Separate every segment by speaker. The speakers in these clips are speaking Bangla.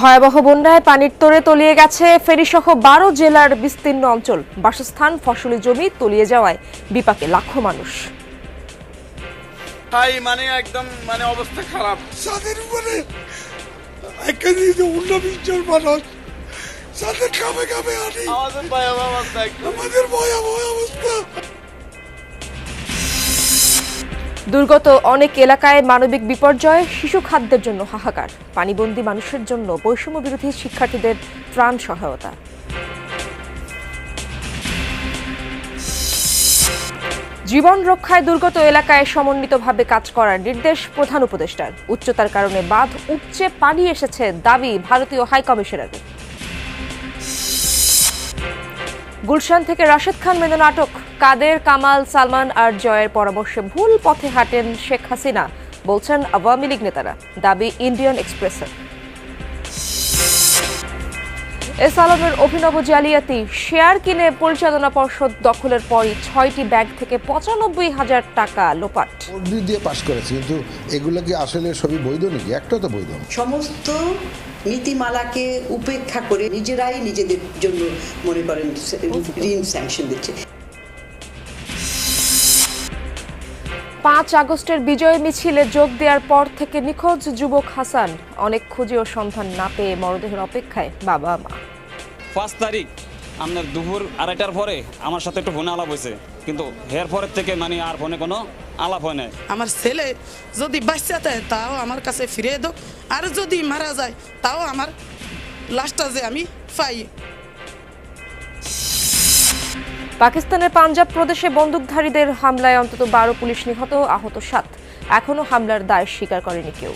Speaker 1: ভয়াবহ বন্যায় পানির তোড়ে তলিয়ে গেছে ফেনীসহ ১২ জেলার বিস্তীর্ণ অঞ্চল। বাসস্থান, ফসলি জমি তলিয়ে যাওয়ায় বিপাকে লাখো মানুষ।
Speaker 2: একদম অবস্থা খারাপ।
Speaker 3: ছাদের উপরে 19 জন মানুষ ছাদের কামে কামে আনি। আমাদের ভয়াবহ অবস্থা।
Speaker 1: দুর্গত অনেক এলাকায় মানবিক বিপর্যয়, শিশু খাদ্যের জন্য হাহাকার। পানিবন্দী মানুষের জন্য বৈষম্য বিরোধী শিক্ষার্থীদের ত্রাণ সহায়তা। জীবন রক্ষায় দুর্গত এলাকায় সমন্বিতভাবে কাজ করার নির্দেশ প্রধান উপদেষ্টার। উচ্চতার কারণে বাঁধ উপচে পানি এসেছে দাবি ভারতীয় হাইকমিশনারের। গুলশান থেকে রাশেদ খান মেনন আটক। কাদের, কামাল, সালমান আর জয়ের পরামর্শে ভুল পথে হাঁটেন শেখ হাসিনা, বলছেন আওয়ামী লীগ নেতারা, দাবি ইন্ডিয়ান এক্সপ্রেসের। এস আলমের অভিনব জালিয়াতি, শেয়ার কিনে পরিচালনা পর্ষদ দখলের পরই 6টি ব্যাংক থেকে 95,000 টাকা লোপাট।
Speaker 4: দিয়ে পাস করেছে, কিন্তু এগুলো কি আসলে সবই বৈধ নাকি? একটা তো বৈধ।
Speaker 5: সমস্ত নীতিমালাকে উপেক্ষা করে নিজেরাই নিজেদের জন্য মনে করেন ঋণ স্যাংশন দিচ্ছে।
Speaker 1: 5 আগস্টের বিজয় মিছিলে যোগ দেওয়ার পর থেকে নিখোঁজ যুবক হাসান। অনেক খুঁজেও সন্ধান না পেয়ে মরদেহের অপেক্ষায় বাবা মা।
Speaker 6: 5 তারিখ আপনার দুপুর 2:30টার পরে আমার সাথে একটু ফোনে আলাপ হয়েছে, কিন্তু এর পরের থেকে আর ফোনে কোনো আলাপ হয় না।
Speaker 7: আমার ছেলে যদি বাচ্চা দেয় তাও আমার কাছে ফিরে দাও, আর যদি মারা যায় তাও আমার লাশটা যে আমি পাই।
Speaker 1: পাকিস্তানের পাঞ্জাব প্রদেশে বন্দুকধারীদের হামলায় অন্তত 12 পুলিশ নিহত, আহত 7। এখনো হামলার দায় স্বীকার করেনি কেউ।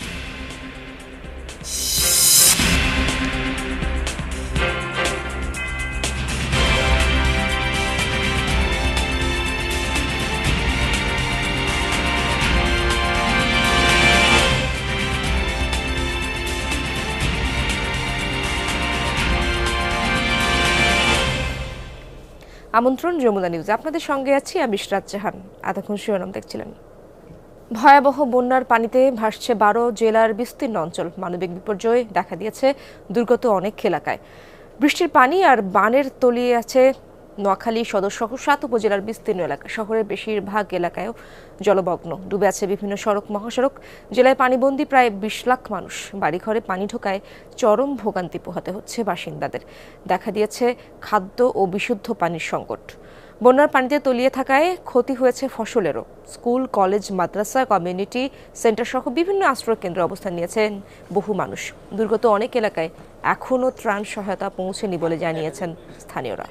Speaker 1: আমন্ত্রণ যমুনা নিউজ, আপনাদের সঙ্গে আছি আমি ইশরাত জাহান। এতক্ষণ শিরোনাম দেখছিলেন। ভয়াবহ বন্যার পানিতে ভাসছে 12 জেলার বিস্তীর্ণ অঞ্চল। মানবিক বিপর্যয় দেখা দিয়েছে দুর্গত অনেক এলাকায়। বৃষ্টির পানি আর বানের তলিয়ে আছে নোয়াখালী সদর সহ 7 উপজেলার বিস্তীর্ণ এলাকা। শহরের বেশিরভাগ এলাকায়ও জলমগ্ন, ডুবে আছে বিভিন্ন সড়ক, মহাসড়ক। জেলায় পানিবন্দী প্রায় 20 লাখ মানুষ। বাড়িঘরে পানি ঢোকায় চরম ভোগান্তি পোহাতে হচ্ছে বাসিন্দাদের। দেখা দিয়েছে খাদ্য ও বিশুদ্ধ পানির সংকট। বন্যার পানিতে তলিয়ে থাকায় ক্ষতি হয়েছে ফসলেরও। স্কুল, কলেজ, মাদ্রাসা, কমিউনিটি সেন্টার সহ বিভিন্ন আশ্রয় কেন্দ্রে অবস্থান নিয়েছেন বহু মানুষ। দুর্গত অনেক এলাকায় এখনও ত্রাণ সহায়তা পৌঁছেনি বলে জানিয়েছেন স্থানীয়রা।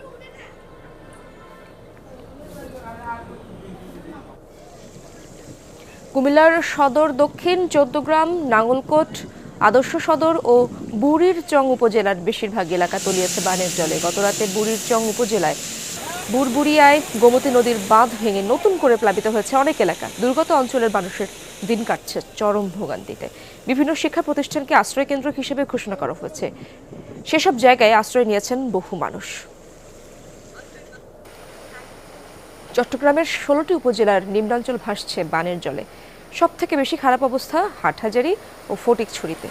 Speaker 1: কুমিল্লার সদর দক্ষিণ, চৌদ্দগ্রাম, নাঙ্গলকোট, আদর্শ সদর ও বুড়ির চং উপজেলার বেশিরভাগ এলাকা তলিয়েছে বানের জলে। গতরাতে বুড়ির চং উপজেলায় বুড়বুড়িয়ায় গোমতী নদীর বাঁধ ভেঙে নতুন করে প্লাবিত হয়েছে অনেক এলাকা। দুর্গত অঞ্চলের মানুষের দিন কাটছে চরম ভোগান্তিতে। বিভিন্ন শিক্ষা প্রতিষ্ঠানকে আশ্রয় কেন্দ্র হিসেবে ঘোষণা করা হয়েছে। সেসব জায়গায় আশ্রয় নিয়েছেন বহু মানুষ। চট্টগ্রামের 16টি উপজেলার নিম্নাঞ্চল ভাসছে বানের জলে। সবথেকে বেশি খারাপ অবস্থা হাটহাজারী ও ফটিকছড়িতে।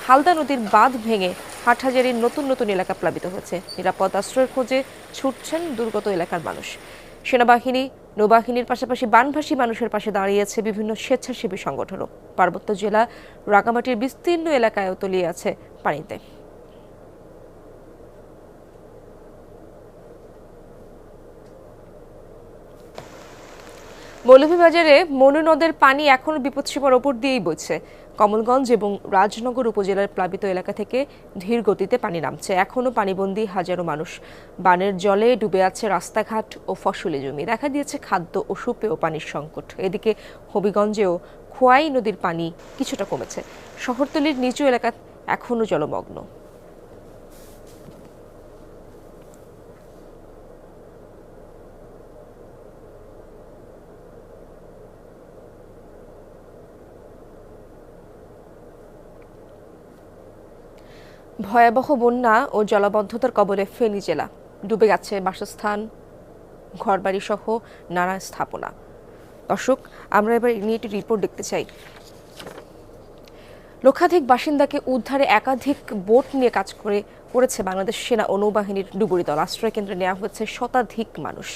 Speaker 1: হালদা নদীর বাঁধ ভেঙে হাটহাজারীর নতুন নতুন এলাকা প্লাবিত হয়েছে। নিরাপদ আশ্রয়ের খোঁজে ছুটছেন দুর্গত এলাকার মানুষ। সেনাবাহিনী, নৌবাহিনীর পাশাপাশি বানভাসী মানুষের পাশে দাঁড়িয়েছে বিভিন্ন স্বেচ্ছাসেবী সংগঠনও। পার্বত্য জেলা রাঙামাটির বিস্তীর্ণ এলাকায়ও তলিয়ে আছে পানিতে। মৌলভীবাজারে মনু নদের পানি এখনো বিপদসীমার ওপর দিয়েই বইছে। কমলগঞ্জ এবং রাজনগর উপজেলার প্লাবিত এলাকা থেকে ধীর গতিতে পানি নামছে। এখনো পানিবন্দী হাজারো মানুষ। বানের জলে ডুবে আছে রাস্তাঘাট ও ফসলি জমি। দেখা দিয়েছে খাদ্য ও সুপেয় পানির সংকট। এদিকে হবিগঞ্জেও খোয়াই নদীর পানি কিছুটা কমেছে। শহরতলির নিচু এলাকা এখনো জলমগ্ন। ভয়াবহ বন্যা ও জলাবদ্ধতার কবলে ফেনী জেলা। ডুবে গেছে বাসস্থান, ঘরবাড়ি সহ নানা স্থাপনা। দর্শক, আমরা এবার নিয়ে একটি রিপোর্ট দেখতে চাই। লক্ষাধিক বাসিন্দাকে উদ্ধারে একাধিক বোট নিয়ে কাজ করেছে বাংলাদেশ সেনা ও নৌবাহিনীর ডুবুরি দল। আশ্রয় কেন্দ্রে নেওয়া হয়েছে শতাধিক মানুষ।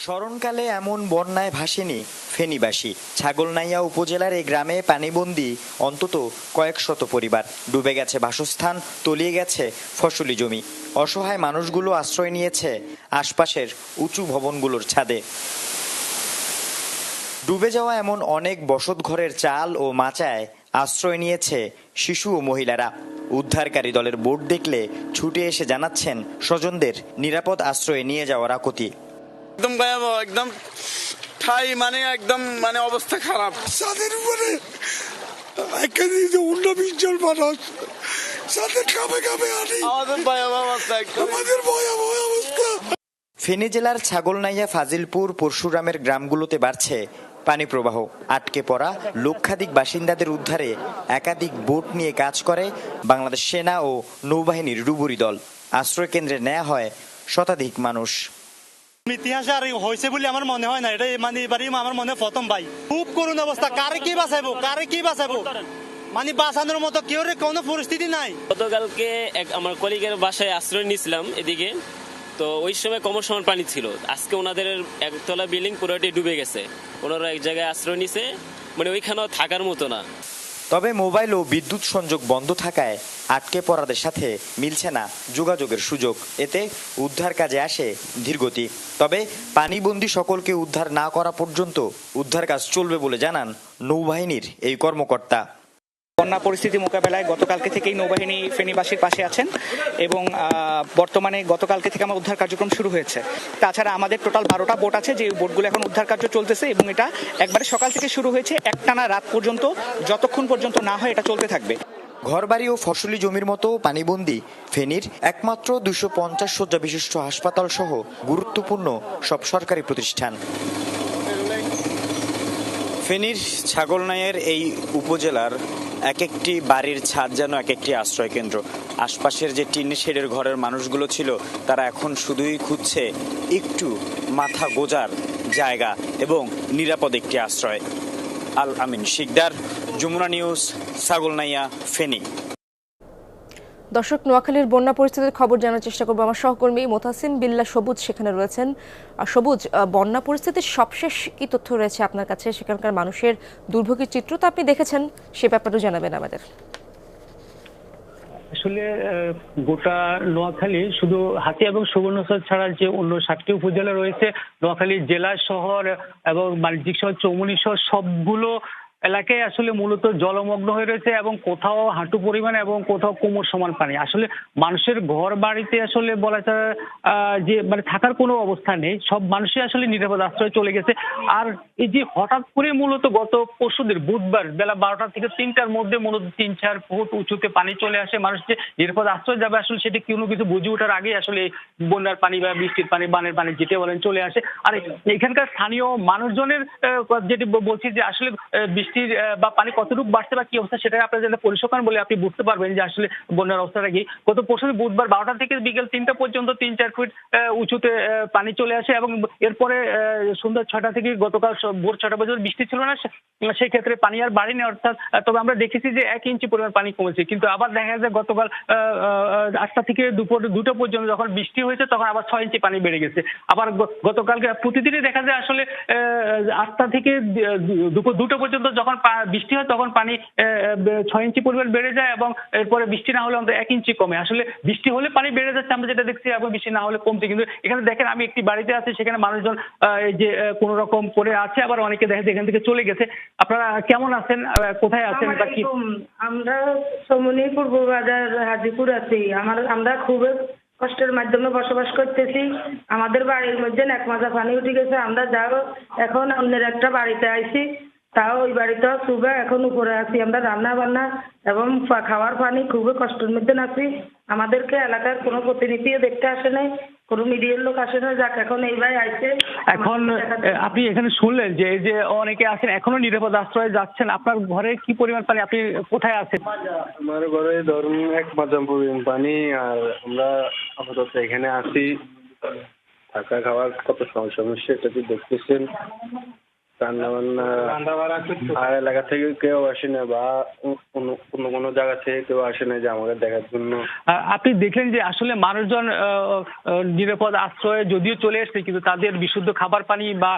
Speaker 8: স্মরণকালে এমন বন্যায় ভাসেনি ফেনীবাসী। ছাগলনাইয়া উপজেলার এই গ্রামে পানিবন্দী অন্তত কয়েক শত পরিবার। ডুবে গেছে বাসস্থান, তলিয়ে গেছে ফসলি জমি। অসহায় মানুষগুলো আশ্রয় নিয়েছে আশপাশের উঁচু ভবনগুলোর ছাদে। ডুবে যাওয়া এমন অনেক বসতঘরের চাল ও মাচায় আশ্রয় নিয়েছে শিশু ও মহিলারা। উদ্ধারকারী দলের বোট দেখলে ছুটে এসে জানাচ্ছেন স্বজনদের নিরাপদ আশ্রয়ে নিয়ে যাওয়ার আকুতি।
Speaker 2: একদম ভয়াবহ, একদম ঠাই মানে একদম মানে অবস্থা খারাপ।
Speaker 3: ছাদের উপরে 19-20 জন মানুষ, ছাদের কামে কামে আনি।
Speaker 2: আমাদের ভয়াবহ অবস্থা,
Speaker 3: আমাদের ভয়াবহ অবস্থা।
Speaker 8: ফেনী জেলার ছাগলনাইয়া, ফাজিলপুর, পরশুরামের গ্রামগুলোতে বাড়ছে পানি প্রবাহ। আটকে পড়া লক্ষাধিক বাসিন্দাদের উদ্ধারে একাধিক বোট নিয়ে কাজ করে বাংলাদেশ সেনা ও নৌবাহিনীর ডুবুরি দল। আশ্রয় কেন্দ্রে নেওয়া হয় শতাধিক মানুষ।
Speaker 9: ইতিহাসে আর হয়েছে বলে আমার মনে হয় না, এটা মানে এবারই আমার মনে প্রথম ভাই। খুব করুণ অবস্থা, কারে কি বাঁচাবো মানে বাঁচানোর মতো কেউ কোনো পরিস্থিতি নাই।
Speaker 10: গতকালকে আমার কলিগের বাসায় আশ্রয় নিয়েছিলাম এদিকে, তো ওই সময় কমর সমান পানি ছিল। আজকে ওনাদের একতলা বিল্ডিং পুরোটি ডুবে গেছে, ওনারা এক জায়গায় আশ্রয় নিছে, মানে ওইখানেও থাকার মতো না।
Speaker 8: তবে মোবাইল ও বিদ্যুৎ সংযোগ বন্ধ থাকায় আটকে পড়াদের সাথে মিলছে না যোগাযোগের সুযোগ। এতে উদ্ধার কাজে আসে ধীরগতি। তবে পানিবন্দী সকলকে উদ্ধার না করা পর্যন্ত উদ্ধার কাজ চলবে বলে জানান নৌবাহিনীর এই কর্মকর্তা।
Speaker 11: বন্যা পরিস্থিতি মোকাবেলায় গতকালকে থেকেই নৌবাহিনী ফেনীবাসীর পাশে আছেন এবং বর্তমানে গতকালকে থেকে আমার উদ্ধার কার্যক্রম শুরু হয়েছে। তাছাড়া আমাদের টোটাল 12টা বোট আছে, যে বোটগুলো এখন উদ্ধার কার্য চলতেছে এবং এটা একবারে সকাল থেকে শুরু হয়েছে, একটানা রাত পর্যন্ত, যতক্ষণ পর্যন্ত না হয় এটা চলতে থাকবে।
Speaker 8: ঘরবাড়ি ও ফসলি জমির মতো পানিবন্দী ফেনীর একমাত্র 250 শয্যা বিশিষ্ট হাসপাতাল সহ গুরুত্বপূর্ণ সব সরকারি প্রতিষ্ঠান। ফেনীর ছাগলনাইয়ের এই উপজেলার এক একটি বাড়ির ছাদ যেন এক একটি আশ্রয় কেন্দ্র। আশপাশের যে টিন শেডের ঘরের মানুষগুলো ছিল, তারা এখন শুধুই খুঁজছে একটু মাথা গোজার জায়গা এবং নিরাপদ একটি আশ্রয়। আল আমিন শিকদার, যমুনা নিউজ, ছাগলনাইয়া, ফেনী।
Speaker 1: দর্শক, নোয়াখালীর বন্যা পরিস্থিতির খবর জানার চেষ্টা করবো। আমার সহকর্মী মোতাসিম বিল্লাহ সবুজ সেখানে রয়েছেন। সবুজ, বন্যা পরিস্থিতির সবশেষ কি তথ্য রয়েছে আপনার কাছে? সেখানকার মানুষের দুর্ভোগের চিত্র তো আপনি দেখেছেন, সে ব্যাপারেও জানাবেন আমাদের।
Speaker 12: আসলে গোটা নোয়াখালী শুধু হাতিয়া এবং সুবর্ণচর ছাড়া যে অন্য 7টি উপজেলা রয়েছে, নোয়াখালী জেলা শহর এবং বাণিজ্যিক শহর, চৌমুহনী শহর, সবগুলো এলাকায় আসলে মূলত জলমগ্ন হয়ে রয়েছে এবং কোথাও হাঁটু পরিমাণ এবং কোথাও কোমর সমান পানি। আসলে মানুষের ঘর বাড়িতে আসলে বলা যায় যে মানে থাকার কোনো অবস্থা নেই, সব মানুষই আসলে নিরাপদ আশ্রয়ে চলে গেছে। আর এই যে হঠাৎ করে মূলত গত পরশুদিন বুধবার বেলা 12টা থেকে 3টার মধ্যে মূলত 3-4 ফুট উঁচুতে পানি চলে আসে। মানুষ যে নিরাপদ আশ্রয় যাবে আসলে সেটি কোনো কিছু বুঝে ওঠার আগে আসলে বন্যার পানি বা বৃষ্টির পানি, বানের পানি যেতে বলেন চলে আসে। আর এখানকার স্থানীয় মানুষজনের যেটি বলছি যে আসলে বৃষ্টির বা পানি কতটুকু বাড়ছে বা কি অবস্থা, সেটা আপনার যাতে পরিসংখ্যান বলে আপনি বুঝতে পারবেন যে আসলে বন্যার অবস্থাটা কি। গত পরশু বুধবার 12টা থেকে বিকেল 3টা পর্যন্ত 3-4 ফুট উঁচুতে পানি চলে আসে এবং এরপরে সন্ধ্যা 6টা থেকে গতকাল ভোর 6টা পর্যন্ত বৃষ্টি ছিল না, সেই ক্ষেত্রে পানি আর বাড়েনি। অর্থাৎ তবে আমরা দেখেছি যে 1 ইঞ্চি পরিমাণ পানি কমেছে, কিন্তু আবার দেখা যায় গতকাল 8টা থেকে দুপুর 2টা পর্যন্ত যখন বৃষ্টি হয়েছে তখন আবার 6 ইঞ্চি পানি বেড়ে গেছে। আবার গতকালকে প্রতিদিনই দেখা যায় আসলে 8টা থেকে দুপুর 2টা পর্যন্ত যখন বৃষ্টি হয় তখন পানি 6 ইঞ্চি পরিমাণ বেড়ে যায় এবং এরপরে বৃষ্টি না হলে অন্তত 1 ইঞ্চি কমে। আসলে বৃষ্টি হলে পানি বেড়ে যাচ্ছে আমরা যেটা দেখছি, এবং বৃষ্টি না হলে কমছে। কিন্তু এখানে দেখেন আমি একটি বাড়িতে আছি, সেখানে মানুষজন এই যে কোনো রকম করে আছে, আবার অনেকে দেখা যায় এখান থেকে চলে গেছে। আপনারা কেমন আছেন, কোথায় আছেন বা কি?
Speaker 13: আমরা সমনি পূর্ব বাজার হাজিপুর আছি। আমরা খুবই কষ্টের মাধ্যমে বসবাস করতেছি। আমাদের বাড়ির মধ্যে 1 মাজা পানি উঠে গেছে। আমরা যাও এখন অন্যের একটা বাড়িতে আইছি, তাও ওই বাড়িতেও শুবে এখন উপরে আছি। আমরা রান্না বান্না এবং খাওয়ার পানি খুবই কষ্টের মধ্যে আছি। আমাদেরকে এলাকার কোনো প্রতিনিধিও দেখতে আসে নাই, কোনো মিডিয়ার লোক আসে না। যাক, এখন এই ভাই আইছে।
Speaker 12: এখন আপনি এখানে শুনলেন যে এই যে অনেকে আছেন এখনো নিরাপদ আশ্রয়ে যাচ্ছেন। আপনার ঘরে কি পরিমাণ পানি, আপনি কোথায় আছেন?
Speaker 14: আমার ঘরে ধরুন 1 মাজা পরিমাণ পানি, আর আমরা আপাতত এখানে আছি। থাকা খাওয়ার কত সমস্যা সেটা দেখতেছেন। রান্না বান্না আর এলাকা থেকে কেউ আসে না, বা কোনো জায়গা থেকে কেউ আসে না যে আমাকে দেখার জন্য।
Speaker 12: আপনি দেখলেন যে আসলে মানুষজন নিরাপদ আশ্রয়ে যদিও চলে এসছে, কিন্তু তাদের বিশুদ্ধ খাবার পানি বা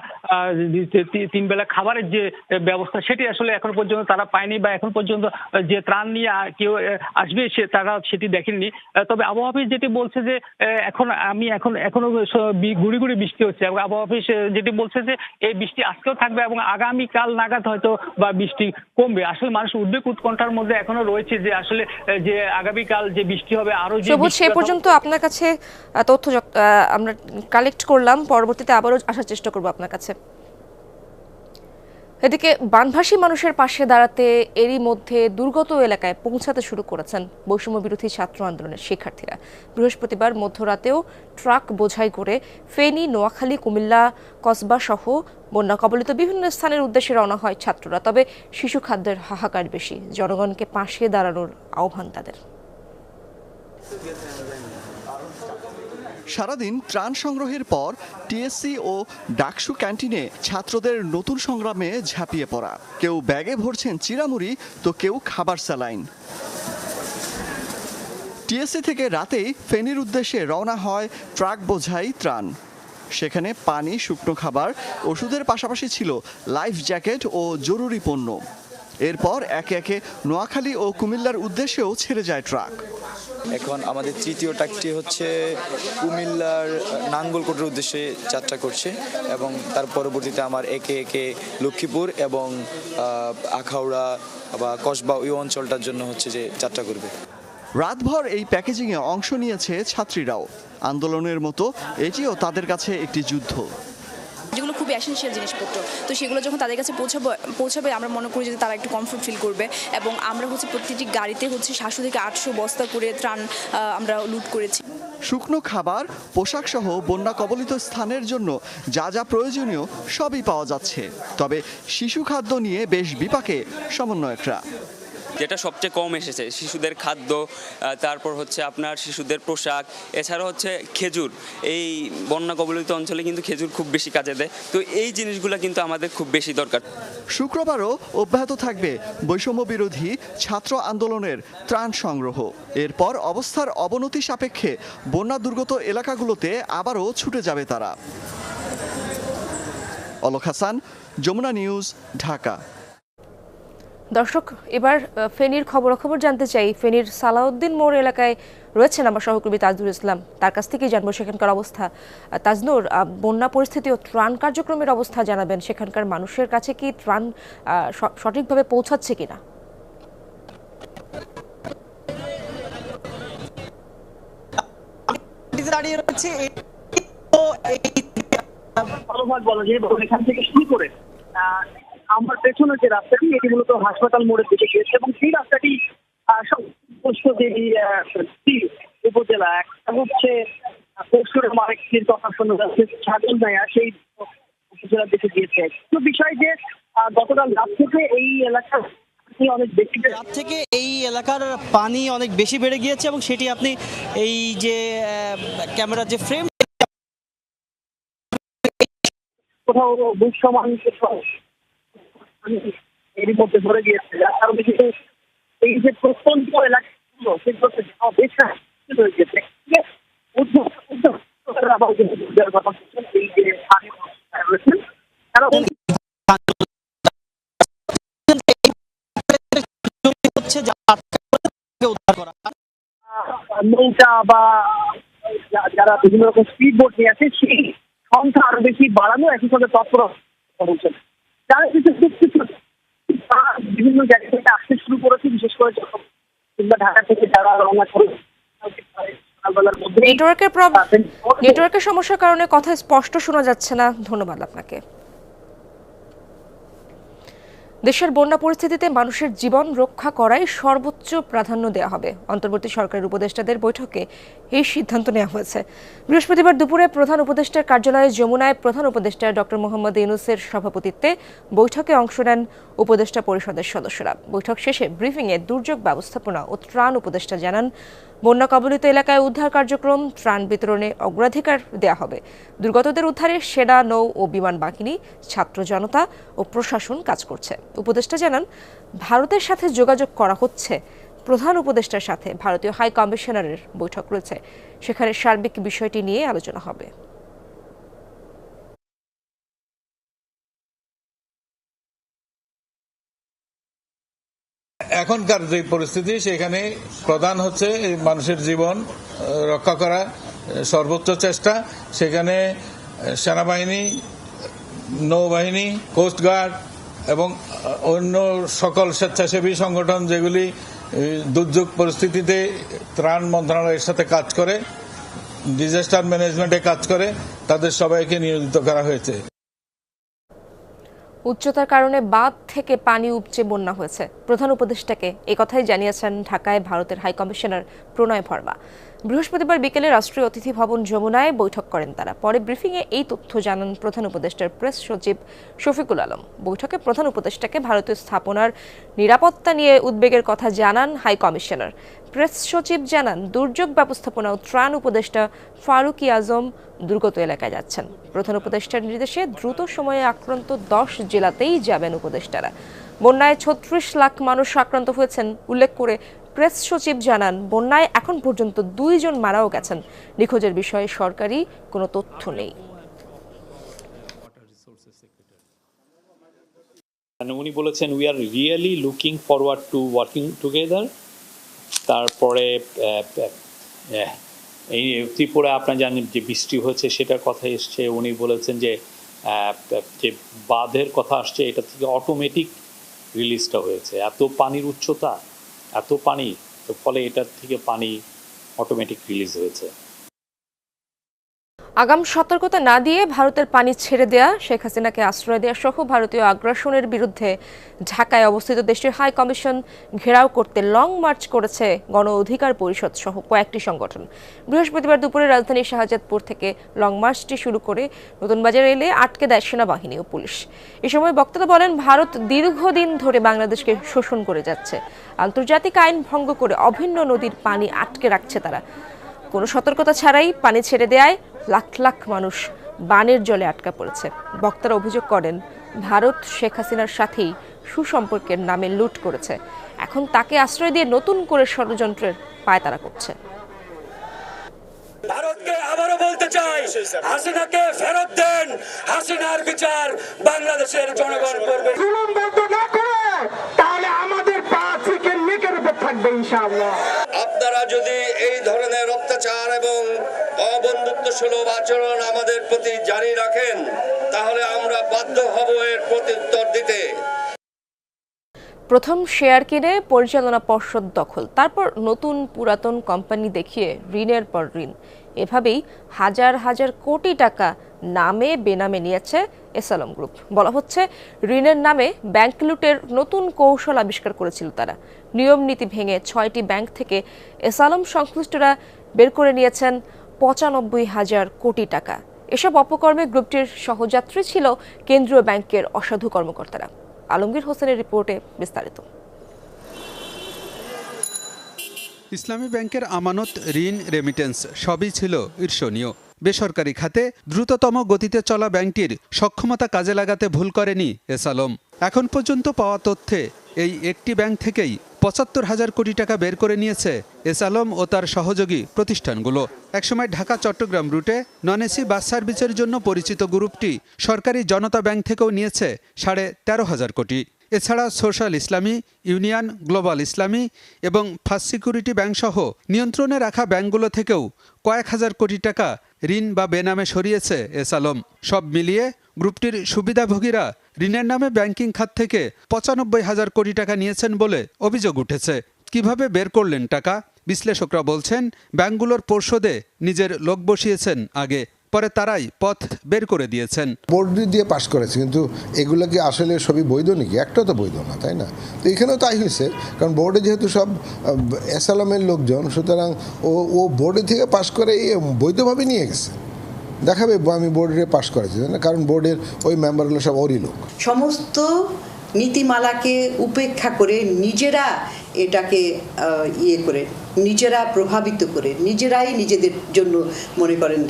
Speaker 12: 3 বেলা খাবারের যে ব্যবস্থা সেটি আসলে এখন পর্যন্ত তারা পায়নি, বা এখন পর্যন্ত যে ত্রাণ নিয়ে কেউ আসবে তারা সেটি দেখেননি। তবে আবহাওয়া অফিস যেটি বলছে যে এখনো গুড়ি গুড়ি বৃষ্টি হচ্ছে, এবং আবহাওয়া অফিস যেটি বলছে যে এই বৃষ্টি আজকেও থাকবে এবং আগামীকাল নাগাদ হয়তো বা বৃষ্টি কমবে। আসলে মানুষ উদ্বেগ উৎকণ্ঠার মধ্যে এখনো রয়েছে যে আসলে যে আগামীকাল যে বৃষ্টি হবে আরো যে
Speaker 1: সেই পর্যন্ত আপনার কাছে তথ্য আমরা কালেক্ট করলাম, পরবর্তীতে আবারও আসার চেষ্টা করব আপনার কাছে। এদিকে বানভাসী মানুষের পাশে দাঁড়াতে এরই মধ্যে দুর্গত এলাকায় পৌঁছাতে শুরু করেছেন বৈষম্য বিরোধী ছাত্র আন্দোলনের শিক্ষার্থীরা। বৃহস্পতিবার মধ্যরাতেও ট্রাক বোঝাই করে ফেনী, নোয়াখালী, কুমিল্লা, কসবা সহ বন্যা কবলিত বিভিন্ন স্থানের উদ্দেশ্যে রওনা হয় ছাত্ররা। তবে শিশু খাদ্যের হাহাকার বেশি, জনগণকে পাশে দাঁড়ানোর আহ্বান তাদের।
Speaker 15: সারাদিন ত্রাণ সংগ্রহের পর টিএসসি ও ডাকসু ক্যান্টিনে ছাত্রদের নতুন সংগ্রামে ঝাঁপিয়ে পড়া। কেউ ব্যাগে ভরছেন চিড়ামুড়ি, তো কেউ খাবার স্যালাইন। টিএসসি থেকে রাতেই ফেনীর উদ্দেশ্যে রওনা হয় ট্রাক বোঝাই ত্রাণ। সেখানে পানি, শুকনো খাবার, ওষুধের পাশাপাশি ছিল লাইফ জ্যাকেট ও জরুরি পণ্য। এরপর একে একে নোয়াখালী ও কুমিল্লার উদ্দেশ্যেও ছেড়ে যায় ট্রাক।
Speaker 16: এখন আমাদের তৃতীয় ট্রাকটি হচ্ছে কুমিল্লার নাঙ্গলকোটের উদ্দেশ্যে যাত্রা করছে, এবং তার পরবর্তীতে আমার একে একে লক্ষ্মীপুর এবং আখাউড়া বা কসবা ওই অঞ্চলটার জন্য হচ্ছে যে যাত্রা করবে।
Speaker 15: রাতভর এই প্যাকেজিংয়ে অংশ নিয়েছে ছাত্রীরাও। আন্দোলনের মতো এটিও তাদের কাছে একটি যুদ্ধ।
Speaker 17: যেগুলো খুব এসেনশিয়াল জিনিসপত্র, তো সেগুলো যখন তাদের কাছে পৌঁছাবে আমরা মনে করি যে তারা একটু কমফোর্ট ফিল করবে। এবং আমরা হচ্ছে প্রতিটি গাড়িতে হচ্ছে 700 থেকে 800 বস্তা করে ত্রাণ আমরা লুট করেছি।
Speaker 15: শুকনো খাবার, পোশাক সহ বন্যা কবলিত স্থানের জন্য যা যা প্রয়োজনীয় সবই পাওয়া যাচ্ছে। তবে শিশু খাদ্য নিয়ে বেশ বিপাকে সমন্বয়করা।
Speaker 18: যেটা সবচেয়ে কম এসেছে শিশুদের খাদ্য, তারপর হচ্ছে আপনার শিশুদের পোশাক, এছাড়া হচ্ছে খেজুর। এই বন্যা কবলিত অঞ্চলে কিন্তু খেজুর খুব বেশি কাজে দেয়, তো এই জিনিসগুলো কিন্তু আমাদের খুব বেশি দরকার।
Speaker 15: শুক্রবারও অব্যাহত থাকবে বৈষম্য বিরোধী ছাত্র আন্দোলনের ত্রাণ সংগ্রহ। এরপর অবস্থার অবনতি সাপেক্ষে বন্যা দুর্গত এলাকাগুলোতে আবারও ছুটে যাবে তারা। অলক হাসান, যমুনা নিউজ, ঢাকা।
Speaker 1: দর্শক, এবার ফেনীর খবরাখবর জানতে চাই। ফেনীর সালাউদ্দিন মোড় এলাকায় রয়েছেন আমার সহকর্মী তাজনুর ইসলাম, তার কাছ থেকেই জানবো সেখানকার অবস্থা। তাজনুর, বন্যা পরিস্থিতি ও ত্রাণ কার্যক্রমের অবস্থা জানাবেন। সেখানকার মানুষের কাছে কি ত্রাণ সঠিকভাবে পৌঁছাচ্ছে কিনা?
Speaker 19: দাঁড়িয়ে রয়েছে এখান থেকে শুরু করে আমার পেছনে যে রাস্তাটি, এটি মূলত হাসপাতাল মোড়ের দিকে গিয়েছে, এবং সেই রাস্তাটি উপজেলা একটা হচ্ছে আরেকটির কথা শোনা যাচ্ছে ছাগলনাইয়া, সেই উপজেলার দিকে গিয়েছে। তো বিষয় যে গতকাল রাত থেকে এই এলাকার অনেক বেশি
Speaker 20: এলাকার পানি অনেক বেশি বেড়ে গিয়েছে, এবং সেটি আপনি এই যে ক্যামেরার যে ফ্রেম
Speaker 19: কোথাও বুক সমান এরই মধ্যে ধরে গিয়েছে, যার কারণে কিন্তু এই যে প্রত্যন্ত এলাকাগুলো সেগুলোতে বেশ হয়ে গেছে। এই যে রয়েছেন তারা নৌকা বা যারা বিভিন্ন রকম স্পিড বোট নিয়ে আছে সেই সংখ্যা আরো বেশি বাড়ানো, একই সাথে তৎপরতা বলছেন। যারা বিভিন্ন জায়গা থেকে আসতে শুরু করেছে, বিশেষ করে কিংবা ঢাকা থেকে যারা রওনা করে।
Speaker 1: নেটওয়ার্কের সমস্যার কারণে কথা স্পষ্ট শোনা যাচ্ছে না। ধন্যবাদ আপনাকে। দেশের বন্যা পরিস্থিতিতে মানুষের জীবন রক্ষা করাই সর্বোচ্চ প্রাধান্য দেওয়া হবে। অন্তর্বর্তী সরকারের উপদেষ্টাদের বৈঠকে এই সিদ্ধান্ত নেওয়া হয়েছে। বৃহস্পতিবার দুপুরে প্রধান উপদেষ্টার কার্যালয়ে যমুনায় প্রধান উপদেষ্টা ডক্টর মোহাম্মদ ইউনূসের সভাপতিত্বে বৈঠকে অংশ নেন উপদেষ্টা পরিষদের সদস্যরা। বৈঠক শেষে ব্রিফিংয়ে দুর্যোগ ব্যবস্থাপনা ও ত্রাণ উপদেষ্টা জানান, বন্যা কবলিত এলাকায় উদ্ধার কার্যক্রম, ত্রাণ বিতরণে অগ্রাধিকার দেয়া হবে। দুর্গতদের উদ্ধারে সেনা, নৌ ও বিমান বাহিনী, ছাত্র জনতা ও প্রশাসন কাজ করছে। উপদেষ্টা জানান, ভারতের সাথে যোগাযোগ করা হচ্ছে। প্রধান উপদেষ্টার সাথে ভারতীয় হাই কমিশনারের বৈঠক রয়েছে, সেখানে সার্বিক বিষয়টি নিয়ে আলোচনা হবে।
Speaker 21: এখনকার যে পরিস্থিতি, সেখানে প্রধান হচ্ছে মানুষের জীবন রক্ষা করা, সর্বোচ্চ চেষ্টা। সেখানে সেনাবাহিনী, নৌবাহিনী, কোস্টগার্ড এবং অন্য সকল স্বেচ্ছাসেবী সংগঠন যেগুলি দুর্যোগ পরিস্থিতিতে ত্রাণ মন্ত্রণালয়ের সাথে কাজ করে, ডিজাস্টার ম্যানেজমেন্টে কাজ করে, তাদের সবাইকে নিয়োজিত করা হয়েছে।
Speaker 1: উচ্চতার কারণে বাঁধ থেকে পানি উপচে বন্যা হয়েছে। প্রধান উপদেষ্টাকে একথাই জানিয়েছেন ঢাকায় ভারতের হাই কমিশনার প্রণয় ভার্মা। বৃহস্পতিবার বিকেলে রাষ্ট্রীয় অতিথি ভবন যমুনায় বৈঠক করেন তারা। পরে ব্রিফিংয়ে এই তথ্য জানান প্রধান উপদেষ্টার প্রেস সচিব শফিকুল আলম। বৈঠকে প্রধান উপদেষ্টাকে ভারতীয় স্থাপনার নিরাপত্তা নিয়ে উদ্বেগের কথা জানান হাই কমিশনার। প্রেস সচিব জানান, দুর্যোগ ব্যবস্থাপনা ও ত্রাণ উপদেষ্টা ফারুকি আজম দুর্গত এলাকায় যাচ্ছেন। প্রধান উপদেষ্টার নির্দেশে দ্রুত সময়ে আক্রান্ত 10 জেলাতেই যাবেন উপদেষ্টারা। বন্যায় 36 লাখ মানুষ আক্রান্ত হয়েছেন উল্লেখ করে প্রেস সচিব জানান, বন্যায় এখন পর্যন্ত 2 জন মারাও গেছেন। নিখোঁজের বিষয়ে সরকারি কোনো তথ্য নেই।
Speaker 22: উনি বলেছেন, we are really looking forward to working together. তারপরে এই ত্রিপুরা আপনারা জানেন যে বৃষ্টি হয়েছে, সেটার কথা এসছে। উনি বলেছেন যে বাঁধের কথা আসছে, এটা থেকে অটোমেটিক রিলিজটা হয়েছে। এত পানির উচ্চতা, এত পানি, তো ফলে এটার থেকে পানি অটোমেটিক রিলিজ হয়েছে।
Speaker 1: আগাম সতর্কতা না দিয়ে ভারতের পানি ছেড়ে দেয়া, শেখ হাসিনাকে আশ্রয় দেয়া সহ ভারতীয় আগ্রাসনের বিরুদ্ধে ঢাকায় অবস্থিত দেশটির হাই কমিশন ঘেরাও করতে লং মার্চ করেছে গণ অধিকার পরিষদ সহ কয়েকটি সংগঠন। বৃহস্পতিবার দুপুরে রাজধানীর শাহজাদপুর থেকে লং মার্চটি শুরু করে নতুন বাজার এলে আটকে দেয় সেনাবাহিনী ও পুলিশ। এ সময় বক্তারা বলেন, ভারত দীর্ঘদিন ধরে বাংলাদেশকে শোষণ করে যাচ্ছে। আন্তর্জাতিক আইন ভঙ্গ করে অভিন্ন নদীর পানি আটকে রাখছে তারা। কোনো সতর্কতা ছাড়াই পানি ছেড়ে দেয় লাখ লাখ মানুষ বানের জলে আটকা পড়েছে। বক্তারা অভিযোগ করেন, ভারত শেখ হাসিনার সাথেই সুসম্পর্কের নামে লুট করেছে। এখন তাকে আশ্রয় দিয়ে নতুন করে ষড়যন্ত্রের পায়তারা করছে।
Speaker 23: ভারতকে আবারও বলতে চাই, হাসিনাকে ফেরত দেন। হাসিনার বিচার বাংলাদেশের জনগণ করবে। জুলুম বন্ধ না করে তাহলে আমাদের পা থেকে নেকের উপর থাকবে ইনশাআল্লাহ। আপনারা যদি এই ধরনের অত্যাচার এবং অবন্ধুত্ব সুলভ আচরণ আমাদের প্রতি জারি রাখেন, তাহলে আমরা বাধ্য হব এর প্রত্যুত্তর দিতে।
Speaker 1: প্রথম শেয়ার কিনে পরিচালনা পর্ষদ দখল, তারপর নতুন পুরাতন কোম্পানি দেখিয়ে ঋণের পর ঋণ, এভাবেই হাজার হাজার কোটি টাকা নামে বেনামে নিয়েছে এসালম গ্রুপ। বলা হচ্ছে, ঋণের নামে ব্যাংক লুটের নতুন কৌশল আবিষ্কার করেছিল তারা। নিয়ম নীতি ভেঙে 6টি ব্যাংক থেকে এসালম সংশ্লিষ্টরা বের করে নিয়েছেন 95,000 কোটি টাকা। এসব অপকর্মে গ্রুপটির সহযাত্রী ছিল কেন্দ্রীয় ব্যাংকের অসাধু কর্মকর্তারা। আলমগীর হোসেনের রিপোর্টে বিস্তারিত।
Speaker 24: ইসলামী ব্যাংকের আমানত, ঋণ, রেমিটেন্স সবই ছিল ঈর্ষণীয়। বেসরকারি খাতে দ্রুততম গতিতে চলা ব্যাংকটির সক্ষমতা কাজে লাগাতে ভুল করেনি এসালম। এখন পর্যন্ত পাওয়া তথ্যে এই একটি ব্যাংক থেকেই 75,000 কোটি টাকা বের করে নিয়েছে এসালম ও তার সহযোগী প্রতিষ্ঠানগুলো। একসময় ঢাকা চট্টগ্রাম রুটে নন এসি বাস সার্ভিসের জন্য পরিচিত গ্রুপটি সরকারি জনতা ব্যাংক থেকেও নিয়েছে 13,500 কোটি। এছাড়া সোশ্যাল ইসলামী, ইউনিয়ন, গ্লোবাল ইসলামী এবং ফার্স্ট সিকিউরিটি ব্যাংক সহ নিয়ন্ত্রণে রাখা ব্যাংকগুলো থেকেও কয়েক হাজার কোটি টাকা ঋণ বা বেনামে সরিয়েছে এসালম। সব মিলিয়ে গ্রুপটির সুবিধাভোগীরা ঋণের নামে ব্যাংকিং খাত থেকে 95,000 কোটি টাকা নিয়েছেন বলে অভিযোগ উঠেছে। কিভাবে বের করলেন টাকা? বিশ্লেষকরা বলছেন, ব্যাংকগুলোর পর্ষদে নিজের লোক বসিয়েছেন আগে, পরে তারাই পথ বের করে দিয়েছেন।
Speaker 4: বোর্ড দিয়ে পাশ করেছে, কিন্তু এগুলো কি আসলে সবই বৈধ নাকি? একটা তো বৈধ না, তাই না? তো এখানেও তাই হয়েছে, কারণ বোর্ডে যেহেতু সব এসালামের লোকজন, সুতরাং ও বোর্ডে থেকে পাশ করে বৈধভাবে নিয়ে গেছে, দেখাবে আমি বোর্ডে পাশ করেছি, তাই না? কারণ বোর্ডের ওই মেম্বারগুলো সব ওরই লোক।
Speaker 5: সমস্ত নীতিমালাকে উপেক্ষা করে নিজেরা এটাকে নিজেরা প্রভাবিত করে নিজেরাই নিজেদের জন্য মনে করেন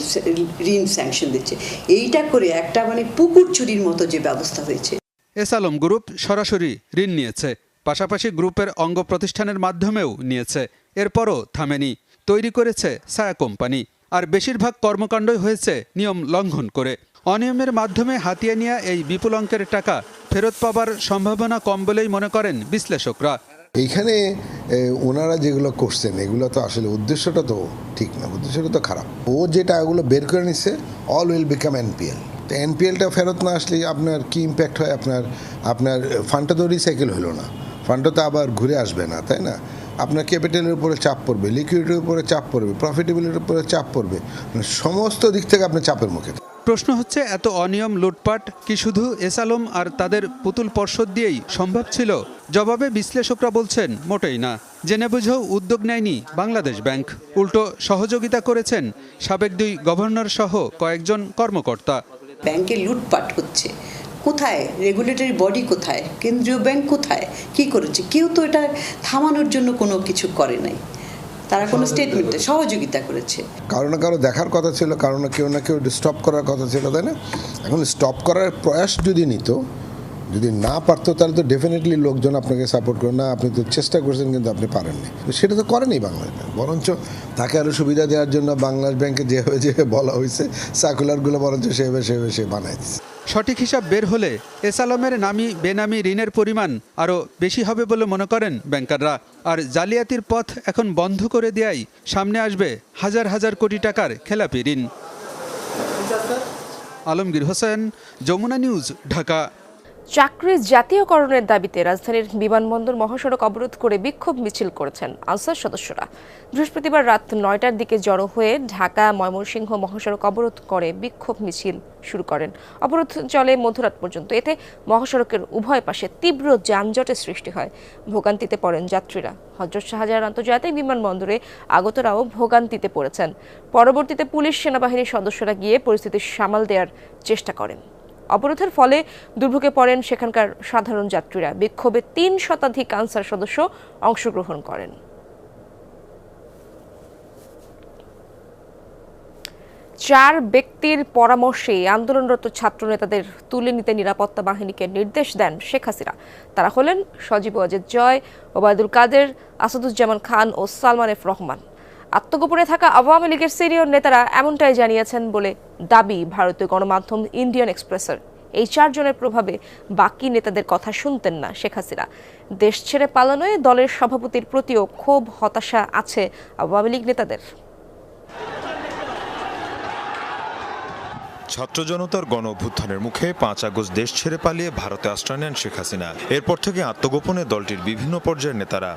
Speaker 5: ঋণ স্যাংশন দিচ্ছে। এইটা করে একটা মানে পুকুর চুরির মতো যে ব্যবস্থা হয়েছে।
Speaker 24: এস আলম গ্রুপ সরাসরি ঋণ নিয়েছে, পাশাপাশি গ্রুপের অঙ্গ প্রতিষ্ঠানের মাধ্যমেও নিয়েছে, এরপরও থামেনি। তৈরি করেছে ছায়া কোম্পানি, আর বেশিরভাগ কর্মকাণ্ডই হয়েছে নিয়ম লঙ্ঘন করে। অনিয়মের মাধ্যমে হাতিয়ে নেওয়া এই বিপুল অঙ্কের টাকা ফেরত পাবার সম্ভাবনা কম বলেই মনে করেন বিশ্লেষকরা।
Speaker 4: এইখানে ওনারা যেগুলো করছেন এগুলো তো আসলে উদ্দেশ্যটা তো ঠিক না, উদ্দেশ্যটা তো খারাপ। ও যে টাকাগুলো বের করে নিচ্ছে অল উইল বিকাম এনপিএল। তো এনপিএলটা ফেরত না আসলে আপনার কি ইম্প্যাক্ট হয়? আপনার ফান্ডটা তো রিসাইকেল হলো না, ফান্ডটা তো আবার ঘুরে আসবে না, তাই না? আপনার ক্যাপিটালের উপরে চাপ পড়বে, লিকুইডিটির উপরে চাপ পড়বে, প্রফিটেবিলিটির উপরে চাপ পড়বে, সমস্ত দিক থেকে আপনি চাপের মুখে।
Speaker 24: প্রশ্ন হচ্ছে, এত অনিয়ম লুটপাট কি শুধু এস আলম আর তাদের পুতুল পর্ষদ দিয়েই সম্ভব ছিল? জবাবে বিশ্লেষকরা বলছেন মোটেই না। জেনে বুঝেও উদ্যোগ নেয়নি বাংলাদেশ ব্যাংক, উল্টো সহযোগিতা করেছেন সাবেক 2 গভর্নর সহ কয়েকজন কর্মকর্তা।
Speaker 5: ব্যাংকে লুটপাট হচ্ছে, কোথায় রেগুলেটরি বডি, কোথায় কেন্দ্রীয় ব্যাংক, কোথায় কি করেছে? কেউ তো এটা থামানোর জন্য কোনো কিছু করে নাই। তারা কোনো স্টেটমেন্টে সহযোগিতা করেছে।
Speaker 4: কারো না কারো দেখার কথা ছিল, কারো না কেউ স্টপ করার কথা ছিল, তাই না? এখন স্টপ করার প্রয়াস যদি নিত, যদি না পারতো, তাহলে তো ডেফিনেটলি লোকজন আপনাকে সাপোর্ট করে না। আপনি তো চেষ্টা করছেন কিন্তু আপনি পারেননি, সেটা তো করেনি বাংলাদেশ ব্যাংক। বরঞ্চ তাকে আরও সুবিধা দেওয়ার জন্য বাংলাদেশ ব্যাংকে যেভাবে বলা হয়েছে সার্কুলারগুলো বরঞ্চ সেভাবে সে বানাই দিচ্ছে।
Speaker 24: সঠিক হিসাব বের হলে এস আলমের নামি বেনামি ঋণের পরিমাণ আরও বেশি হবে বলে মনে করেন ব্যাংকাররা। আর জালিয়াতির পথ এখন বন্ধ করে দেয়াই সামনে আসবে হাজার হাজার কোটি টাকার খেলাপি ঋণ। আলমগীর হোসেন, যমুনা নিউজ, ঢাকা।
Speaker 1: চাকরির জাতীয়করণের দাবিতে রাজধানীর বিমানবন্দর মহাসড়ক অবরোধ করে বিক্ষোভ মিছিল করেছেন আনসার সদস্যরা। বৃহস্পতিবার রাত 9টার দিকে জড়ো হয়ে ঢাকা ময়মনসিংহ মহাসড়ক অবরোধ করে বিক্ষোভ মিছিল শুরু করেন। অবরোধ চলে মধ্যরাত পর্যন্ত। এতে মহাসড়কের উভয় পাশে তীব্র যানজটের সৃষ্টি হয়, ভোগান্তিতে পড়েন যাত্রীরা। হযরত শাহজালাল আন্তর্জাতিক বিমানবন্দরে আগতরাও ভোগান্তিতে পড়েছেন। পরবর্তীতে পুলিশ সেনাবাহিনীর সদস্যরা গিয়ে পরিস্থিতি সামাল দেওয়ার চেষ্টা করেন। অবরোধের ফলে দুর্ভোগে পড়েন সেখানকার সাধারণ যাত্রীরা। বিক্ষোভে 3 শতাধিক আনসার সদস্য অংশগ্রহণ করেন। 4 ব্যক্তির পরামর্শে আন্দোলনরত ছাত্র নেতাদের তুলে নিতে নিরাপত্তা বাহিনীকে নির্দেশ দেন শেখ হাসিনা। তারা হলেন সজীব ওয়াজেদ জয়, ওবায়দুল কাদের, আসাদুজ্জামান খান ও সালমান এফ রহমান। আত্মগোপনে থাকা আওয়ামী লীগের সিনিয়র নেতারা এমনটাই জানিয়েছেন বলে দাবি ভারতীয় গণমাধ্যম ইন্ডিয়ান এক্সপ্রেসের। এই 4 জনের প্রভাবে বাকি নেতাদের কথা শুনতেন না শেখ হাসিনা। দেশ ছেড়ে পালানোয় দলের সভাপতির প্রতিও ক্ষোভ হতাশা আছে আওয়ামী লীগ নেতাদের।
Speaker 2: ছাত্র জনতার গণ অভ্যুত্থানের মুখে 5 আগস্ট দেশ ছেড়ে পালিয়ে ভারতে আশ্রয় নেন শেখ হাসিনা। এরপর থেকে আত্মগোপনে দলটির বিভিন্ন পর্যায়ের নেতারা।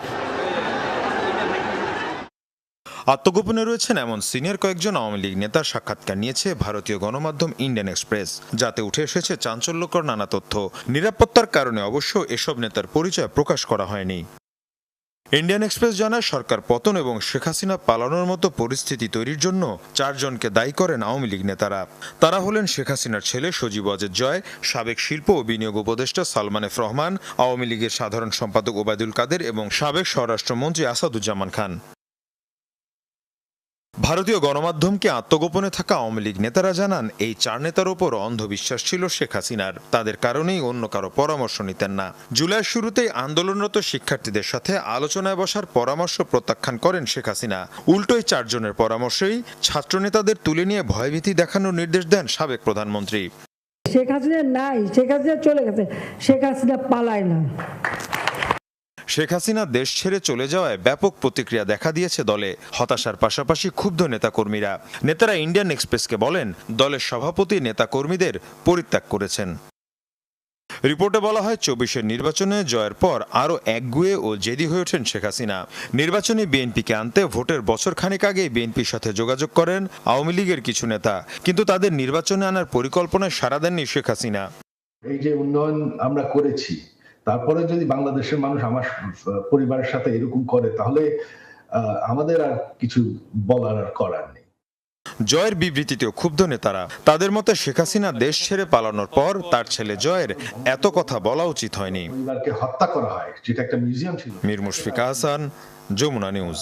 Speaker 2: আত্মগোপনে রয়েছেন এমন সিনিয়র কয়েকজন আওয়ামী লীগ নেতার সাক্ষাৎকার নিয়েছে ভারতীয় গণমাধ্যম ইন্ডিয়ান এক্সপ্রেস, যাতে উঠে এসেছে চাঞ্চল্যকর নানা তথ্য। নিরাপত্তার কারণে অবশ্য এসব নেতার পরিচয় প্রকাশ করা হয়নি। ইন্ডিয়ান এক্সপ্রেস জানায়, সরকার পতন এবং শেখ হাসিনা পালানোর মতো পরিস্থিতি তৈরির জন্য 4 জনকে দায়ী করেন আওয়ামী লীগ নেতারা। তারা হলেন শেখ হাসিনার ছেলে সজীব ওয়াজেদ জয়, সাবেক শিল্প ও বিনিয়োগ উপদেষ্টা সালমান এফ রহমান, আওয়ামী লীগের সাধারণ সম্পাদক ওবায়দুল কাদের এবং সাবেক স্বরাষ্ট্রমন্ত্রী আসাদুজ্জামান খান। ভারতীয় গণমাধ্যমকে আত্মগোপনে থাকা আওয়ামী লীগ নেতারা জানান, এই 4 নেতার ওপর অন্ধবিশ্বাস ছিল শেখ হাসিনার। তাদের কারণেই অন্য কারো পরামর্শ নিতেন না। জুলাইয়ের শুরুতেই আন্দোলনরত শিক্ষার্থীদের সাথে আলোচনায় বসার পরামর্শ প্রত্যাখ্যান করেন শেখ হাসিনা। উল্টোই 4 জনের পরামর্শেই ছাত্র নেতাদের তুলে নিয়ে ভয়ভীতি দেখানোর নির্দেশ দেন সাবেক প্রধানমন্ত্রী।
Speaker 3: শেখ হাসিনা নাই, শেখ হাসিনা চলে গেছে, শেখ হাসিনা পালায় না।
Speaker 2: শেখ হাসিনা দেশ ছেড়ে চলে যাওয়ায় ব্যাপক প্রতিক্রিয়া দেখা দিয়েছে দলে। হতাশার পাশাপাশি ক্ষুব্ধ নেতাকর্মীরা। নেতারা ইন্ডিয়ান এক্সপ্রেসকে বলেন, দলের সভাপতি নেতাকর্মীদের পরিত্যাগ করেছেন। রিপোর্টে বলা হয়, 24-এর নির্বাচনে জয়ের পর আরও একগুঁয়ে ও জেদি হয়ে ওঠেন শেখ হাসিনা। নির্বাচনে বিএনপিকে আনতে ভোটের বছর খানেক আগেই বিএনপির সাথে যোগাযোগ করেন আওয়ামী লীগের কিছু নেতা, কিন্তু তাদের নির্বাচনে আনার পরিকল্পনায় সাড়া দেননি শেখ হাসিনা।
Speaker 6: এই যে উন্নয়ন আমরা করেছি, তারপরে যদি বাংলাদেশের মানুষ আমার পরিবারের সাথে এরকম করে, তাহলে আমাদের আর কিছু বলার আর করার নেই।
Speaker 2: জয়ের বিবৃতিতেও ক্ষুব্ধ নেতারা। তাদের মতে শেখ হাসিনা দেশ ছেড়ে পালানোর পর তার ছেলে জয়ের এত কথা বলা উচিত হয়নি।
Speaker 6: পরিবারকে হত্যা করা হয়, যেটা একটা মিউজিয়াম ছিল।
Speaker 2: মীর মুশফিকা হাসান, যমুনা নিউজ।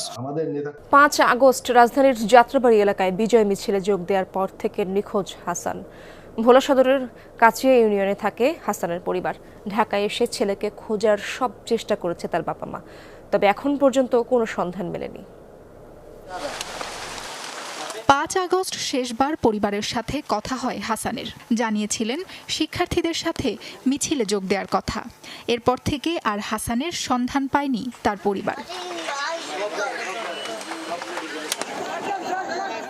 Speaker 1: 5 আগস্ট রাজধানীর যাত্রাবাড়ি এলাকায় বিজয় মিছিলে যোগ দেওয়ার পর থেকে নিখোঁজ হাসান। ভোলা সদরের কাছিয়া ইউনিয়নে থাকে হাসানের পরিবার। ঢাকায় এসে ছেলেকে খোঁজার সব চেষ্টা করেছে তার বাবা মা, তবে এখন পর্যন্ত কোনো সন্ধান মেলেনি।
Speaker 7: 5 আগস্ট শেষবার পরিবারের সাথে কথা হয় হাসানের। জানিয়েছিলেন শিক্ষার্থীদের সাথে মিছিলে যোগ দেওয়ার কথা। এরপর থেকে আর হাসানের সন্ধান পায়নি তার পরিবার।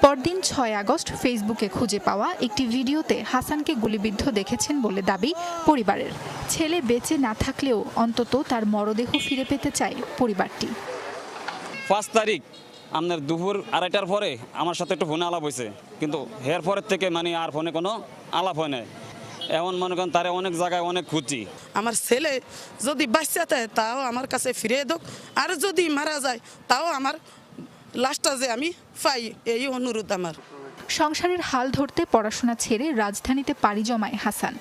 Speaker 7: পরদিন 6 আগস্ট ফেসবুকে খুঁজে পাওয়া একটি ভিডিওতে হাসানকে গুলিবিদ্ধ দেখেছেন বলে দাবি পরিবারের। ছেলে বেঁচে না থাকলেও অন্তত তার মরদেহ ফিরে পেতে চায় পরিবারটি।
Speaker 9: 5 তারিখ আপনার দুপুর 2:30টার পরে আমার সাথে একটু ফোনে আলাপ হয়েছে, কিন্তু এর পরের থেকে মানে আর ফোনে কোনো আলাপ হয় নাই। এমন মনে করেন তারা অনেক জায়গায় অনেক খুঁজছি।
Speaker 10: আমার ছেলে যদি বাচ্চা থাকে তাও আমার কাছে ফিরে দোক, আর যদি মারা যায় তাও আমার লাশটা যে আমি পাই, এই অনুরোধ আমার।
Speaker 7: সংসারের হাল ধরতে পড়াশোনা ছেড়ে রাজধানীতে পাড়ি জমায় হাসান।